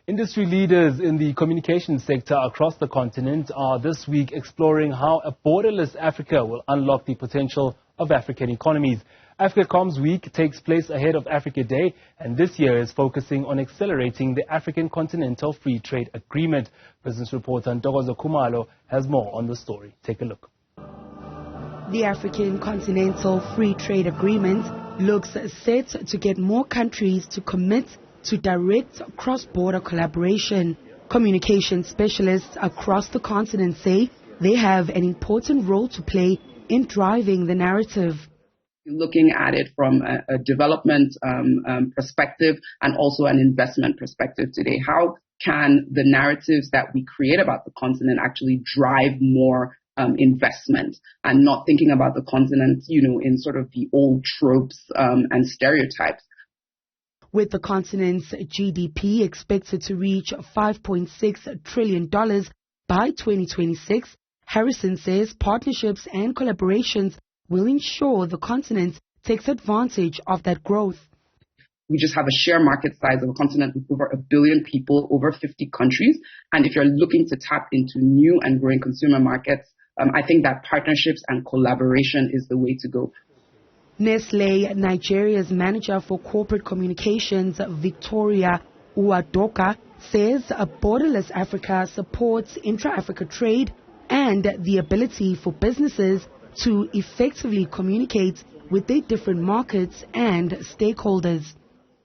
Industry leaders in the communications sector across the continent are this week exploring how a borderless Africa will unlock the potential of African economies. AfricaCommsWeek takes place ahead of Africa Day, and this year is focusing on accelerating the African Continental Free Trade Agreement. Business reporter Ntokozo Khumalo has more on the story. Take a look. The African Continental Free Trade Agreement looks set to get more countries to commit to direct cross-border collaboration. Communication specialists across the continent say they have an important role to play in driving the narrative. Looking at it from a development perspective and also an investment perspective today. How can the narratives that we create about the continent actually drive more investment, and not thinking about the continent, in sort of the old tropes and stereotypes? With the continent's GDP expected to reach $5.6 trillion by 2026, Harrison says partnerships and collaborations will ensure the continent takes advantage of that growth. We just have a share market size of a continent with over 1 billion people, over 50 countries. And if you're looking to tap into new and growing consumer markets, I think that partnerships and collaboration is the way to go. Nestle, Nigeria's manager for corporate communications, Victoria Uwadoka, says a borderless Africa supports intra-Africa trade and the ability for businesses to effectively communicate with their different markets and stakeholders.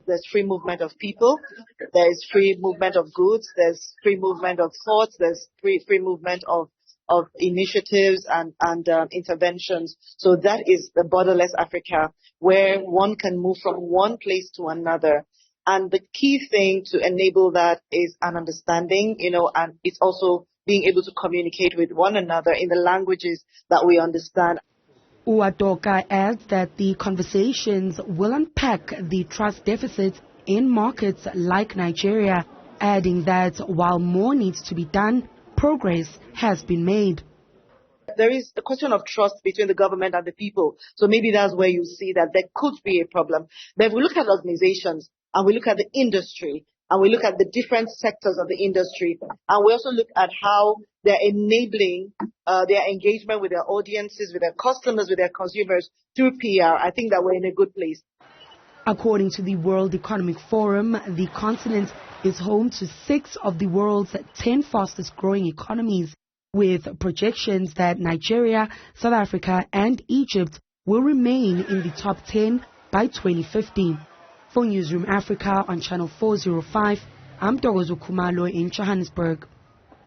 There's free movement of people, there's free movement of goods, there's free movement of thoughts, there's free movement of initiatives and interventions. So that is the borderless Africa, where one can move from one place to another. And the key thing to enable that is an understanding, and it's also being able to communicate with one another in the languages that we understand. Uwadoka adds that the conversations will unpack the trust deficit in markets like Nigeria, adding that while more needs to be done, progress has been made. There is a question of trust between the government and the people. So maybe that's where you see that there could be a problem. But if we look at organizations and we look at the industry and we look at the different sectors of the industry, and we also look at how they're enabling their engagement with their audiences, with their customers, with their consumers through PR, I think that we're in a good place. According to the World Economic Forum, the continent is home to 6 of the world's 10 fastest growing economies, with projections that Nigeria, South Africa and Egypt will remain in the top 10 by 2050. For Newzroom Afrika on Channel 405, I'm Ntokozo Khumalo in Johannesburg.